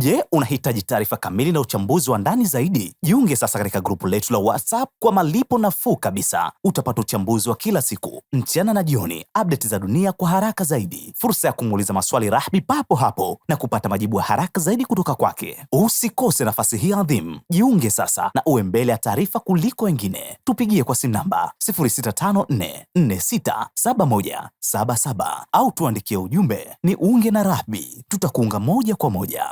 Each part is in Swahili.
Je, unahitaji taarifa kamili na uchambuzi wa ndani zaidi? Jiunge sasa katika grupu letu la WhatsApp kwa malipo nafuu kabisa. Utapata uchambuzi wa kila siku, mchana na jioni, update za dunia kwa haraka zaidi, fursa ya kumuuliza maswali Rahby papo hapo na kupata majibu ya haraka zaidi kutoka kwake. Usikose nafasi hii adhimu. Jiunge sasa na uwe mbele ya taarifa kuliko wengine. Tupigie kwa simu namba 0654467177 au tuandikie ujumbe ni unge na Rahby. Tutakuunga moja kwa moja.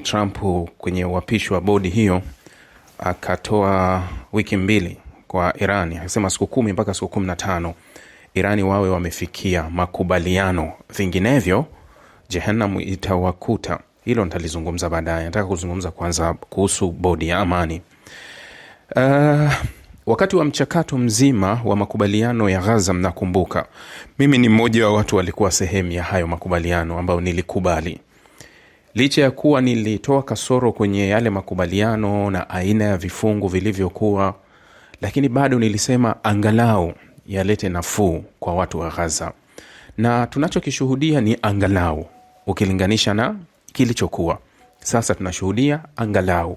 Trump kwenye uapishi wa bodi hiyo akatoa wiki 2 kwa Irani, akasema siku 10 mpaka siku 15 Irani wawe wamefikia makubaliano, vinginevyo jehanamu itawakuta. Hilo nitalizungumza baadaye. Nataka kuzungumza kwanza kuhusu bodi ya amani. Wakati wa mchakato mzima wa makubaliano ya Gaza, mnakumbuka mimi ni mmoja wa watu walikuwa sehemu ya hayo makubaliano ambao nilikubali. Licha ya kuwa nilitoa kasoro kwenye yale makubaliano na aina ya vifungu vilivyokuwa, lakini bado nilisema angalau yalete nafuu kwa watu wa Gaza. Na tunachokishuhudia ni angalau ukilinganisha na kilichokuwa. Sasa tunashuhudia angalau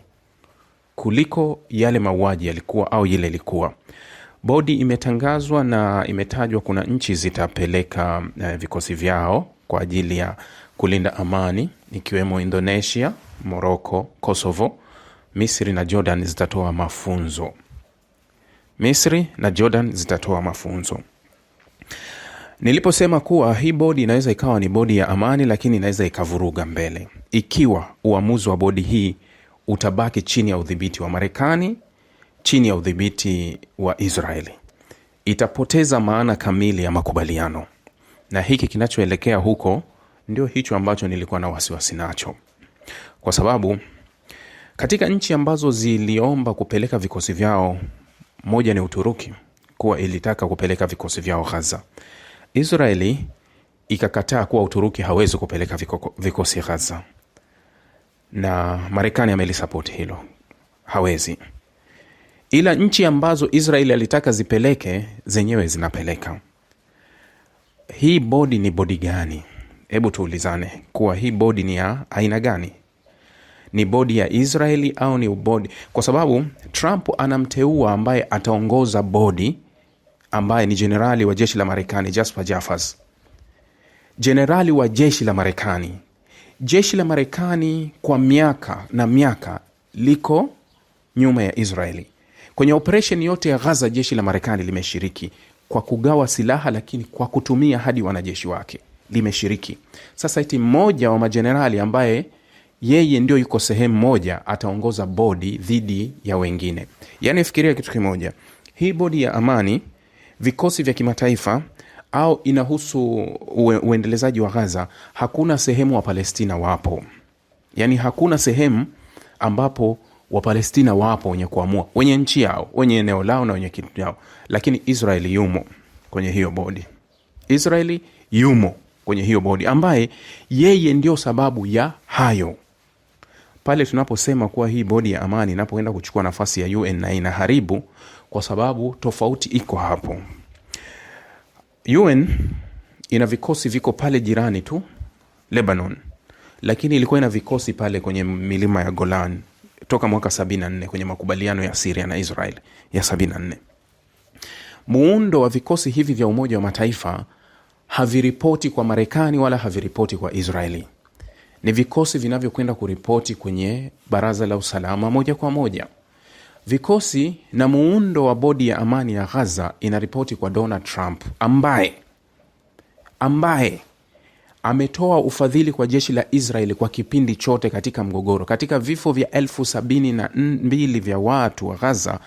kuliko yale mauaji yalikuwa au ile ilikuwa. Bodi imetangazwa na imetajwa kuna nchi zitapeleka vikosi vyao kwa ajili ya kulinda amani, ikiwemo Indonesia, Morocco, Kosovo. Misri na Jordan zitatoa mafunzo. Niliposema kuwa hii bodi inaweza ikawa ni bodi ya amani, lakini inaweza ikavuruga mbele ikiwa uamuzi wa bodi hii utabaki chini ya udhibiti wa Marekani, chini ya udhibiti wa Israeli. Itapoteza maana kamili ya makubaliano. Na hiki kinachoelekea huko ndio hicho ambacho nilikuwa na wasiwasi nacho. Kwa sababu katika nchi ambazo ziliomba kupeleka vikosi vyao, moja ni Uturuki, kuwa ilitaka kupeleka vikosi vyao Gaza. Israeli ikakataa kuwa Uturuki hawezi kupeleka vikosi Gaza. Na Marekani amelisupport hilo, hawezi. Ila nchi ambazo Israeli alitaka zipeleke, zenyewe zinapeleka. Hii bodi ni bodi gani? Hebu tuulizane kuwa hii bodi ni ya aina gani? Ni bodi ya Israeli au ni bodi? Kwa sababu Trump anamteua ambaye ataongoza bodi, ambaye ni generali wa jeshi la Marekani, Jasper Jaffers. Generali wa jeshi la Marekani. Jeshi la Marekani kwa miaka na miaka liko nyuma ya Israeli. Kwenye operation yote ya Gaza jeshi la Marekani limeshiriki kwa kugawa silaha, lakini kwa kutumia hadi wanajeshi wake limeshiriki. Sasa eti mmoja wa majenerali ambaye yeye ndio yuko sehemu moja ataongoza bodi dhidi ya wengine. Yaani fikiria kitu kimoja. Hii bodi ya amani, vikosi vya kimataifa au inahusu uendelezaji wa Gaza, hakuna sehemu wa Palestina wapo. Yaani hakuna sehemu ambapo wa Palestina wapo wenye kuamua, wenye nchi yao, wenye eneo lao na wenye kitu yao. Lakini Israeli yumo kwenye hiyo bodi. Israeli yumo kwenye hiyo bodi ambaye yeye ndio sababu ya hayo. Pale tunaposema kuwa hii bodi ya amani inapoenda kuchukua nafasi ya UN na inaharibu, kwa sababu tofauti iko hapo. UN ina vikosi viko pale jirani tu, Lebanon. Lakini ilikuwa ina vikosi pale kwenye milima ya Golan toka mwaka 74 kwenye makubaliano ya Syria na Israel ya 74. Muundo wa vikosi hivi vya Umoja wa Mataifa haviripoti kwa Marekani wala haviripoti kwa Israeli. Ni vikosi vinavyokwenda kuripoti kwenye Baraza la Usalama moja kwa moja. Vikosi na muundo wa bodi ya amani ya Gaza inaripoti kwa Donald Trump ambaye ametoa ufadhili kwa jeshi la Israeli kwa kipindi chote katika mgogoro. Katika vifo vya 72,000 vya watu wa Gaza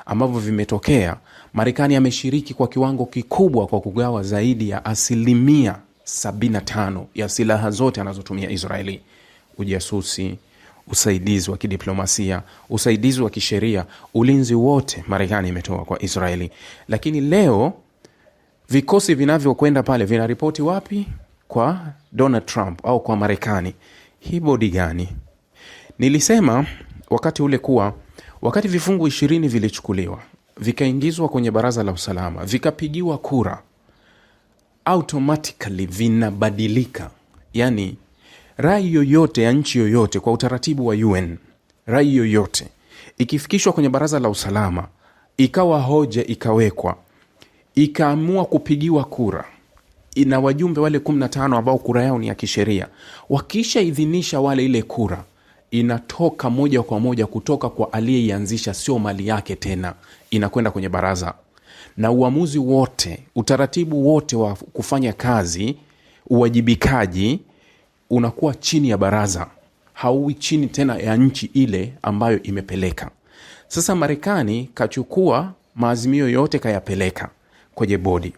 ambavyo vimetokea, Marekani ameshiriki kwa kiwango kikubwa kwa kugawa zaidi ya 75% ya silaha zote anazotumia Israeli. Ujasusi, usaidizi wa kidiplomasia, usaidizi wa kisheria, ulinzi wote Marekani imetoa kwa Israeli. Lakini leo vikosi vinavyokwenda pale vinaripoti wapi? Kwa Donald Trump au kwa Marekani. Hii bodi gani? Nilisema wakati ule kuwa wakati vifungu 20 vilichukuliwa, vikaingizwa kwenye Baraza la Usalama, vikapigiwa kura, automatically vinabadilika. Yani rai yoyote ya nchi yoyote kwa utaratibu wa UN, rai yoyote ikifikishwa kwenye Baraza la Usalama, ikawa hoja ikawekwa, ikaamua kupigiwa kura, ina wajumbe wale 15 ambao kura yao ni ya kisheria, wakisha idhinisha wale ile kura, inatoka moja kwa moja kutoka kwa aliyeianzisha, sio mali yake tena, inakwenda kwenye baraza. Na uamuzi wote, utaratibu wote wa kufanya kazi, uwajibikaji unakuwa chini ya baraza, hauwi chini tena ya nchi ile ambayo imepeleka. Sasa Marekani kachukua maazimio yote kayapeleka kwenye bodi.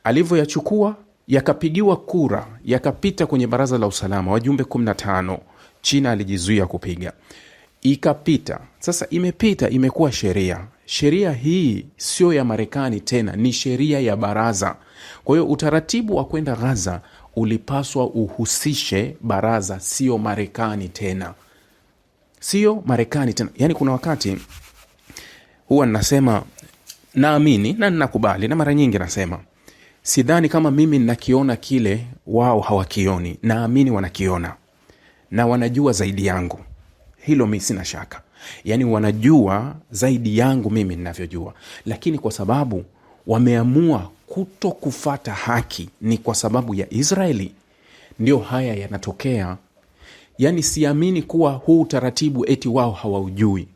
Alivyoyachukua yakapigiwa kura, yakapita kwenye Baraza la Usalama, wajumbe 15. China alijizuia kupiga, ikapita. Sasa imepita, imekuwa sheria. Sheria hii sio ya Marekani tena, ni sheria ya baraza. Kwa hiyo utaratibu wa kwenda Gaza ulipaswa uhusishe baraza, sio Marekani tena, sio Marekani tena. Yani kuna wakati huwa nasema naamini na ninakubali, na mara nyingi nasema sidhani kama mimi ninakiona kile wao hawakioni. Naamini wanakiona na wanajua zaidi yangu, hilo mimi sina shaka. Yani wanajua zaidi yangu mimi ninavyojua, lakini kwa sababu wameamua kuto kufata haki, ni kwa sababu ya Israeli, ndio haya yanatokea. Yani siamini kuwa huu utaratibu eti wao hawaujui.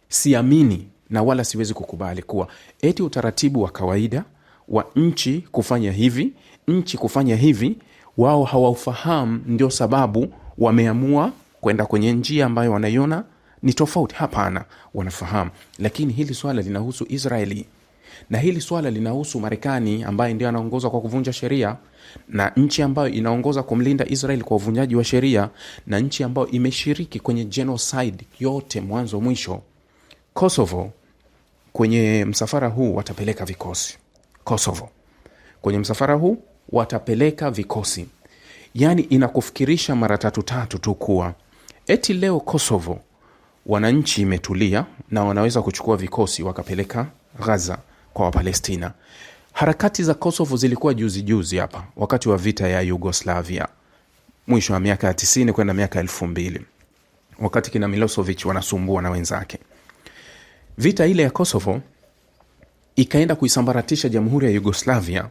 Siamini na wala siwezi kukubali kuwa eti utaratibu wa kawaida wa nchi kufanya hivi, nchi kufanya hivi, wao hawaufahamu, ndio sababu wameamua kwenda kwenye njia ambayo wanaiona ni tofauti. Hapana, wanafahamu. Lakini hili swala linahusu Israeli, na hili swala linahusu Marekani ambaye ndio anaongoza kwa kuvunja sheria, na nchi ambayo inaongoza kumlinda Israeli kwa uvunjaji wa sheria, na nchi ambayo imeshiriki kwenye genocide yote mwanzo mwisho. Kosovo kwenye msafara huu watapeleka vikosi. Kosovo kwenye msafara huu watapeleka vikosi. Yani inakufikirisha mara tatu tu kuwa eti leo Kosovo wananchi imetulia na wanaweza kuchukua vikosi wakapeleka Gaza kwa Wapalestina. Harakati za Kosovo zilikuwa juzi hapa wakati wa vita ya Yugoslavia, mwisho wa miaka ya 90 kwenda miaka 2000, wakati kina Milosevic wanasumbua na wenzake. Vita ile ya Kosovo ikaenda kuisambaratisha jamhuri ya Yugoslavia,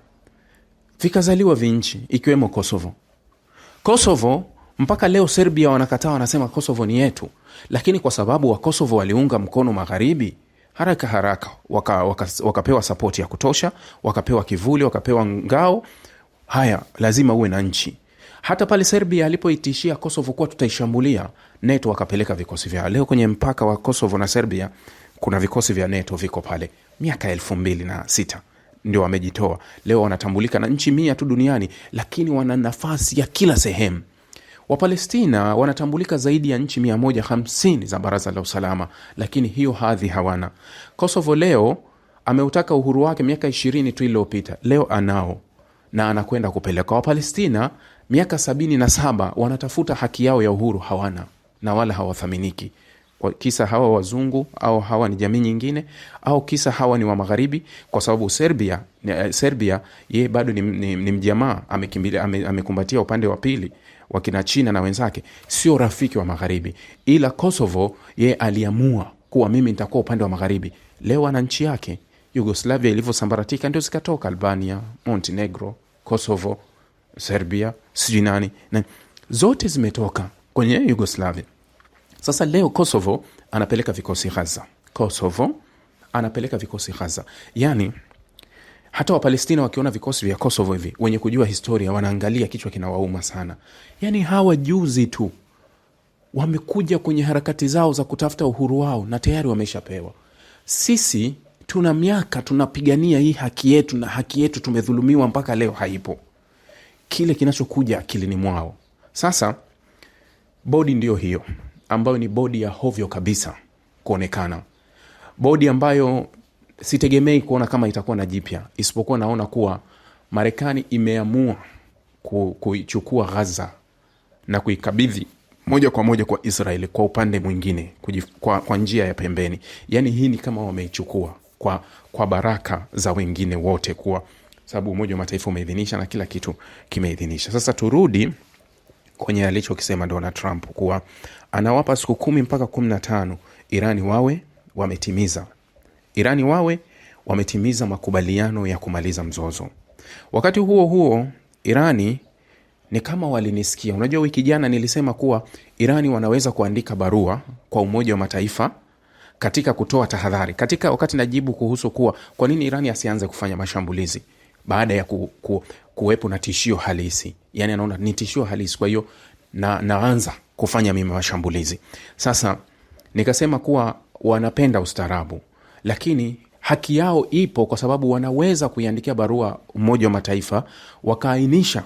vikazaliwa vinchi ikiwemo Kosovo. Kosovo mpaka leo Serbia wanakataa, wanasema Kosovo ni yetu, lakini kwa sababu wa Kosovo waliunga mkono magharibi, haraka wakapewa support ya kutosha, wakapewa kivuli, wakapewa ngao. Haya, lazima uwe na nchi. Hata pale Serbia alipoitishia Kosovo kuwa tutaishambulia, NATO wakapeleka vikosi vyao. Leo kwenye mpaka wa Kosovo na Serbia kuna vikosi vya NATO viko pale. Miaka 2006 ndio wamejitoa. Leo wanatambulika na nchi 100 tu duniani, lakini wana nafasi ya kila sehemu. Wapalestina wanatambulika zaidi ya nchi 150 za Baraza la Usalama, lakini hiyo hadhi hawana. Kosovo leo ameutaka uhuru wake miaka 20 tu iliyopita, leo anao na anakwenda kupeleka. Wapalestina miaka 77 wanatafuta haki yao ya uhuru, hawana na wala hawathaminiki. Kwa kisa hawa wazungu au hawa ni jamii nyingine, au kisa hawa ni wa magharibi, kwa sababu Serbia ye bado ni mjamaa, amekimbilia amekumbatia upande wa pili wakina China na wenzake, sio rafiki wa magharibi. Ila Kosovo ye aliamua kuwa mimi nitakuwa upande wa magharibi. Leo ana nchi yake. Yugoslavia ilivyosambaratika ndio zikatoka Albania, Montenegro, Kosovo, Serbia, Sijinani, na zote zimetoka kwenye Yugoslavia. Sasa leo Kosovo anapeleka vikosi Gaza. Kosovo anapeleka vikosi Gaza. Yani hata Wapalestina wakiona vikosi vya Kosovo hivi, wenye kujua historia wanaangalia, kichwa kinawauma sana. Yani hawa juzi tu wamekuja kwenye harakati zao za kutafuta uhuru wao na tayari wameshapewa. Sisi tuna miaka tunapigania hii haki yetu, na haki yetu tumedhulumiwa mpaka leo haipo. Kile kinachokuja akilini mwao. Sasa bodi ndio hiyo ambayo ni bodi ya hovyo kabisa kuonekana. Bodi ambayo sitegemei kuona kama itakuwa na jipya, isipokuwa naona kuwa Marekani imeamua kuichukua Gaza na kuikabidhi moja kwa moja kwa Israeli kwa upande mwingine, kwa njia ya pembeni. Yani hii ni kama wameichukua kwa baraka za wengine wote, kwa sababu Umoja wa Mataifa umeidhinisha na kila kitu kimeidhinisha. Sasa turudi kwenye alichokisema Donald Trump kuwa anawapa siku 10 mpaka 15 Irani wawe wametimiza makubaliano ya kumaliza mzozo. Wakati huo huo Irani ni kama walinisikia. Unajua wiki jana nilisema kuwa Irani wanaweza kuandika barua kwa Umoja wa Mataifa katika kutoa tahadhari, katika wakati najibu kuhusu kuwa kwa nini Irani asianze kufanya mashambulizi baada ya kuwepo na tishio halisi. Yani anaona ni tishio halisi, kwa hiyo naanza kufanya mimi mashambulizi. Sasa nikasema kuwa wanapenda ustaarabu, lakini haki yao ipo, kwa sababu wanaweza kuiandikia barua Umoja wa Mataifa wakaainisha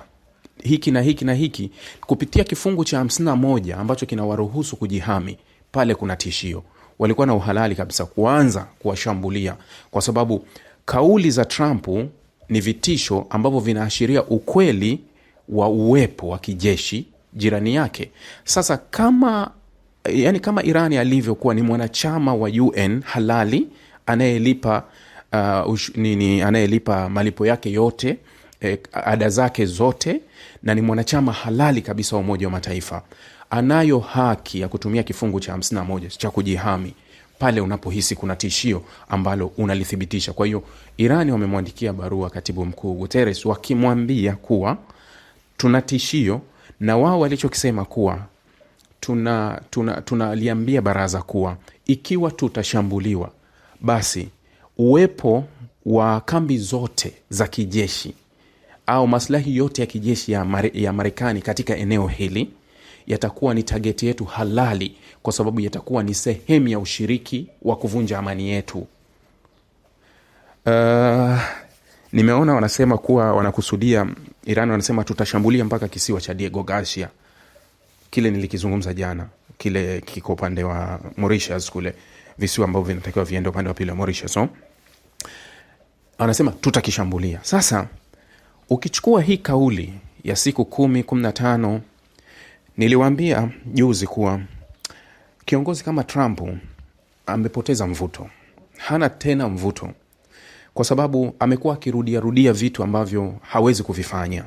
hiki na hiki na hiki kupitia kifungu cha 51 ambacho kinawaruhusu kujihami pale kuna tishio. Walikuwa na uhalali kabisa kuanza kuwashambulia, kwa sababu kauli za Trump ni vitisho ambavyo vinaashiria ukweli wa uwepo wa kijeshi jirani yake. Sasa kama Irani alivyokuwa ni mwanachama wa UN halali anayelipa anayelipa malipo yake yote, ada zake zote, na ni mwanachama halali kabisa wa Umoja wa Mataifa, anayo haki ya kutumia kifungu cha 51 cha kujihami pale unapohisi kuna tishio ambalo unalithibitisha. Kwa hiyo Irani wamemwandikia barua Katibu Mkuu Guterres wakimwambia kuwa tuna tishio, na wao walichokisema kuwa tunaliambia baraza kuwa ikiwa tutashambuliwa, basi uwepo wa kambi zote za kijeshi au maslahi yote ya kijeshi ya Marekani katika eneo hili yatakuwa ni target yetu halali, kwa sababu yatakuwa ni sehemu ya ushiriki wa kuvunja amani yetu. Nimeona wanasema kuwa wanakusudia, Iran wanasema tutashambulia mpaka kisiwa cha Diego Garcia, kile nilikizungumza jana, kile kiko upande wa Mauritius, kule visiwa ambavyo vinatakiwa viende upande wa pili wa Mauritius. Anasema tutakishambulia. Sasa ukichukua hii kauli ya siku 10, 15, niliwaambia juzi kuwa kiongozi kama Trump amepoteza mvuto. Hana tena mvuto, kwa sababu amekuwa akirudia vitu ambavyo hawezi kuvifanya.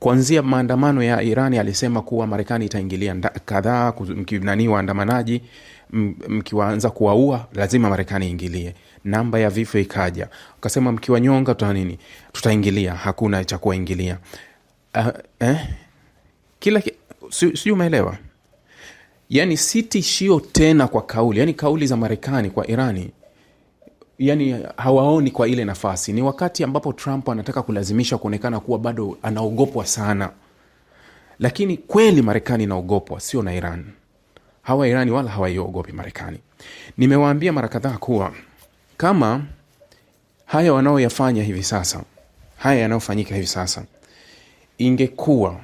Kuanzia maandamano ya Irani alisema kuwa Marekani itaingilia kadhaa, mkinaniwa waandamanaji, mkiwaanza kuwaua lazima Marekani ingilie. Namba ya vifo ikaja, akasema mkiwanyonga tutaingilia, hakuna cha kuingilia. Sio umeelewa? Yani si tishio tena kwa kauli. Yani kauli za Marekani kwa Irani, yani hawaoni kwa ile nafasi. Ni wakati ambapo Trump anataka kulazimisha kuonekana kuwa bado anaogopwa sana, lakini kweli Marekani inaogopwa, sio na Iran. Hawa Irani wala hawaiogopi Marekani. Nimewaambia mara kadhaa kuwa kama haya wanaoyafanya hivi sasa, haya yanayofanyika hivi sasa, ingekuwa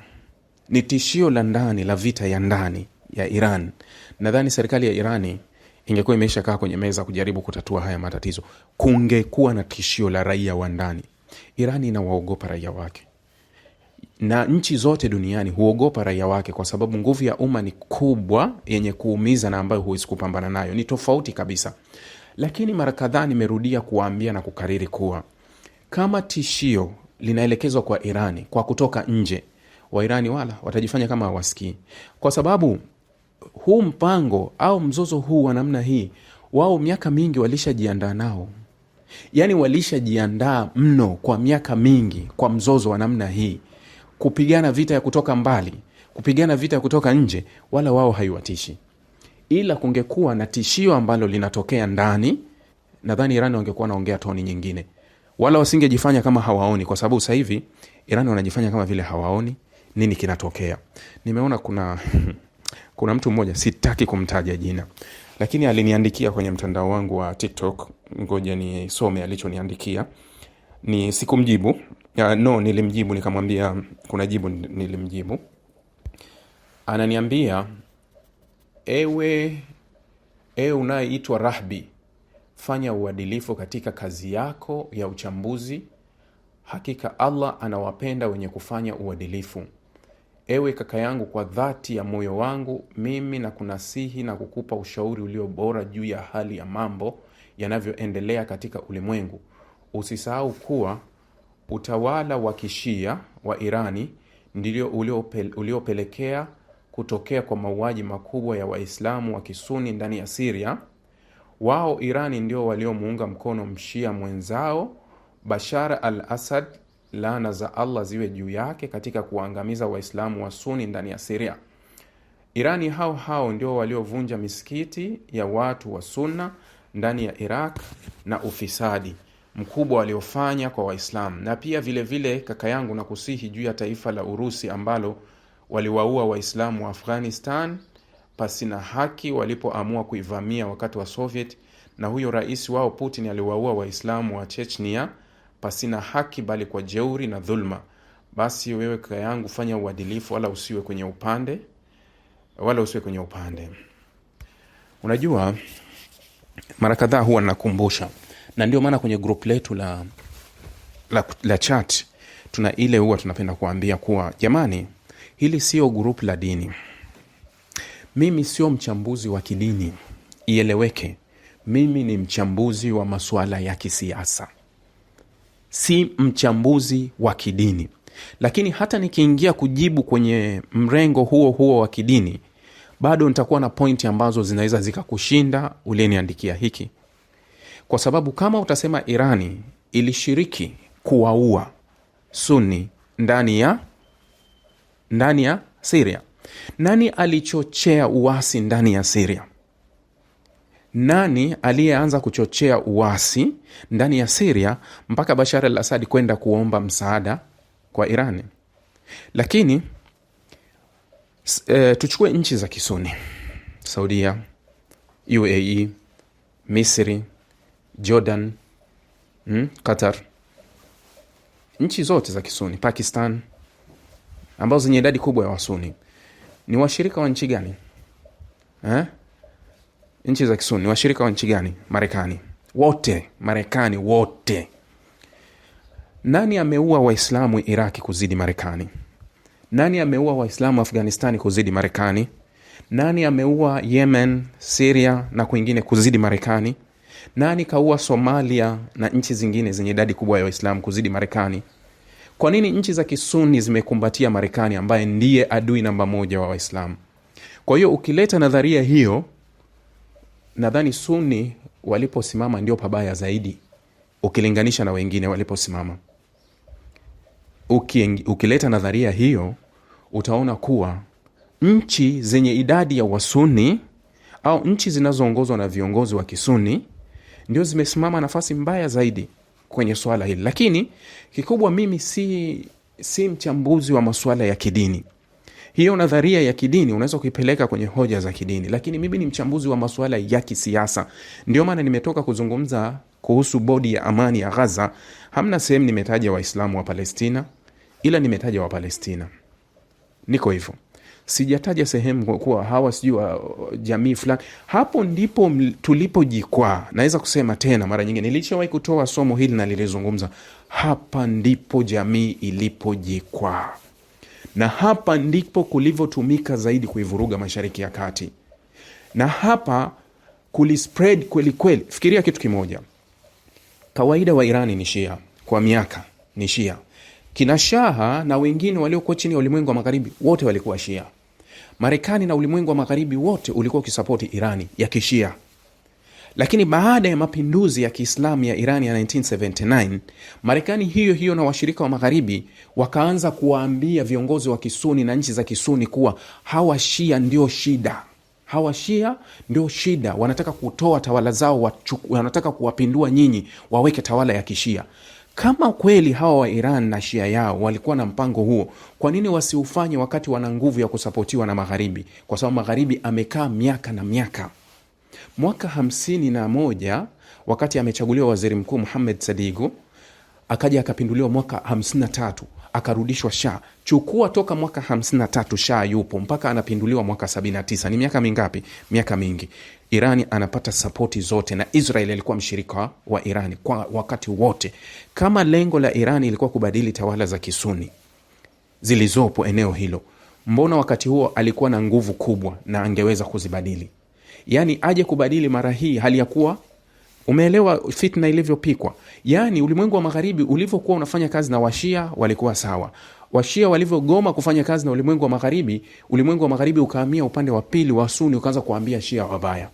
ni tishio la ndani la vita ya ndani ya Iran, nadhani serikali ya Irani ingekuwa imeisha kaa kwenye meza kujaribu kutatua haya matatizo. Kungekuwa na tishio la raia wa ndani. Irani inawaogopa raia wake, na nchi zote duniani huogopa raia wake, kwa sababu nguvu ya umma ni kubwa, yenye kuumiza, na ambayo huwezi kupambana nayo. Ni tofauti kabisa. Lakini mara kadhaa nimerudia kuwaambia na kukariri kuwa kama tishio linaelekezwa kwa Irani kwa kutoka nje, wa Irani wala watajifanya kama hawasikii, kwa sababu huu mpango au mzozo huu wa namna hii wao miaka mingi walishajiandaa nao. Yani walishajiandaa mno kwa miaka mingi kwa mzozo wa namna hii, kupigana vita ya kutoka mbali, kupigana vita ya kutoka nje, wala wao haiwatishi. Ila kungekuwa na tishio ambalo linatokea ndani, nadhani Irani wangekuwa naongea toni nyingine, wala wasingejifanya kama hawaoni, kwa sababu sasa hivi Irani wanajifanya kama vile hawaoni nini kinatokea. Nimeona kuna mtu mmoja, sitaki kumtaja jina, lakini aliniandikia kwenye mtandao wangu wa TikTok. Ngoja nisome alichoniandikia. Ni sikumjibu. Nilimjibu, nikamwambia kuna jibu, nilimjibu. Ananiambia, ewe unayeitwa Rahbi, fanya uadilifu katika kazi yako ya uchambuzi. Hakika Allah anawapenda wenye kufanya uadilifu. Ewe kaka yangu, kwa dhati ya moyo wangu mimi na kunasihi na kukupa ushauri ulio bora juu ya hali ya mambo yanavyoendelea katika ulimwengu. Usisahau kuwa utawala wa Kishia wa Irani ndio uliopelekea kutokea kwa mauaji makubwa ya Waislamu wa Kisuni ndani ya Syria. Wao Irani ndio waliomuunga mkono mshia mwenzao Bashar al-Assad, laana za Allah ziwe juu yake, katika kuangamiza Waislamu wa Suni ndani ya Syria. Irani hao ndio waliovunja misikiti ya watu wa Sunna ndani ya Iraq na ufisadi mkubwa waliofanya kwa Waislamu. Na pia vile vile, kaka yangu, na kusihi juu ya taifa la Urusi ambalo waliwaua Waislamu wa Afghanistan pasina haki walipoamua kuivamia wakati wa Soviet, na huyo rais wao Putin aliwaua Waislamu wa Chechnya pasina haki bali kwa jeuri na dhulma. Basi wewe kaka yangu, fanya uadilifu, wala usiwe kwenye upande. Unajua, mara kadhaa huwa nakumbusha, na ndio maana kwenye group letu la chat tuna ile huwa tunapenda kuambia kuwa jamani, hili sio group la dini. Mimi sio mchambuzi wa kidini, ieleweke. Mimi ni mchambuzi wa masuala ya kisiasa, si mchambuzi wa kidini. Lakini hata nikiingia kujibu kwenye mrengo huo wa kidini, bado nitakuwa na pointi ambazo zinaweza zikakushinda uliyeniandikia hiki. Kwa sababu kama utasema Irani ilishiriki kuwaua Sunni ndani ya Syria, nani alichochea uasi ndani ya Syria? Nani aliyeanza kuchochea uasi ndani ya Syria mpaka Bashar al-Assad kwenda kuomba msaada kwa Irani? Lakini tuchukue nchi za Kisuni: Saudia, UAE, Misri, Jordan, Qatar. Nchi zote za Kisuni, Pakistan, ambazo zenye idadi kubwa ya Wasuni, ni washirika wa nchi gani? Nchi za Kisuni ni washirika wa nchi gani? Marekani wote. Nani ameua Waislamu Iraki kuzidi Marekani? Nani ameua Waislamu Afghanistani kuzidi Marekani? Nani ameua Yemen, Syria na kwingine kuzidi Marekani? Nani kaua Somalia na nchi zingine zenye idadi kubwa ya Waislamu kuzidi Marekani? Kwa nini nchi za Kisuni zimekumbatia Marekani ambaye ndiye adui namba moja wa Waislamu? Kwa hiyo ukileta nadharia hiyo, nadhani Sunni waliposimama ndio pabaya zaidi ukilinganisha na wengine waliposimama. Ukileta nadharia hiyo, utaona kuwa nchi zenye idadi ya Wasuni au nchi zinazoongozwa na viongozi wa Kisuni ndio zimesimama nafasi mbaya zaidi kwenye swala hili. Lakini kikubwa, mimi si mchambuzi wa masuala ya kidini. Hiyo nadharia ya kidini unaweza kuipeleka kwenye hoja za kidini, lakini mimi ni mchambuzi wa masuala ya kisiasa. Ndio maana nimetoka kuzungumza kuhusu bodi ya amani ya Gaza. Hamna sehemu nimetaja Waislamu wa Palestina, ila nimetaja wa Palestina. Niko hivyo. Sijataja sehemu kuwa hawa sijui jamii fulani. Hapo ndipo tulipojikwaa. Naweza kusema tena mara nyingine, nilishawahi kutoa somo hili na nilizungumza, hapa ndipo jamii ilipojikwaa. Na hapa ndipo kulivyotumika zaidi kuivuruga Mashariki ya Kati. Na hapa kulispread kweli kweli. Fikiria kitu kimoja. Kawaida wa Irani ni Shia, kwa miaka ni Shia. Kina Shaha na wengine waliokuwa chini ya ulimwengu wa magharibi wote walikuwa Shia. Marekani na ulimwengu wa magharibi wote ulikuwa ukisapoti Irani ya Kishia. Lakini baada ya mapinduzi ya Kiislamu ya Irani ya 1979, Marekani hiyo na washirika wa magharibi wakaanza kuwaambia viongozi wa Kisuni na nchi za Kisuni kuwa hawa Shia ndio shida. Hawa Shia ndio shida, wanataka kutoa tawala zao, wanataka kuwapindua nyinyi, waweke tawala ya Kishia. Kama kweli hawa wa Iran na Shia yao walikuwa na mpango huo, kwa nini wasiufanye wakati wana nguvu ya kusapotiwa na magharibi? Kwa sababu magharibi amekaa miaka na miaka. Mwaka 51 wakati amechaguliwa waziri mkuu Mohamed Sadigu, akaja akapinduliwa mwaka 53, akarudishwa Shah. Chukua toka mwaka 53 Shah yupo mpaka anapinduliwa mwaka 79. Ni miaka mingapi? Miaka mingi. Irani anapata sapoti zote, na Israel alikuwa mshirika wa Irani kwa wakati wote. Kama lengo la Irani ilikuwa kubadili tawala za Kisuni zilizopo eneo hilo, mbona wakati huo alikuwa na nguvu kubwa na angeweza kuzibadili? Yani aje kubadili mara hii hali ya kuwa, umeelewa fitna ilivyopikwa? Yani ulimwengu wa magharibi ulivyokuwa unafanya kazi na washia walikuwa sawa, Washia walivyogoma kufanya kazi na ulimwengu wa magharibi ukahamia upande wa pili wa Suni, ukaanza kuambia Shia wabaya.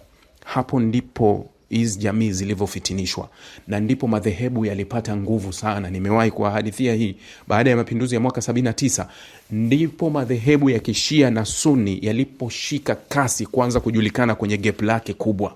Hapo ndipo hizi jamii zilivyofitinishwa, na ndipo madhehebu yalipata nguvu sana. Nimewahi kuwahadithia hii, baada ya mapinduzi ya mwaka 79 ndipo madhehebu ya Kishia na Suni yaliposhika kasi kuanza kujulikana kwenye gap lake kubwa.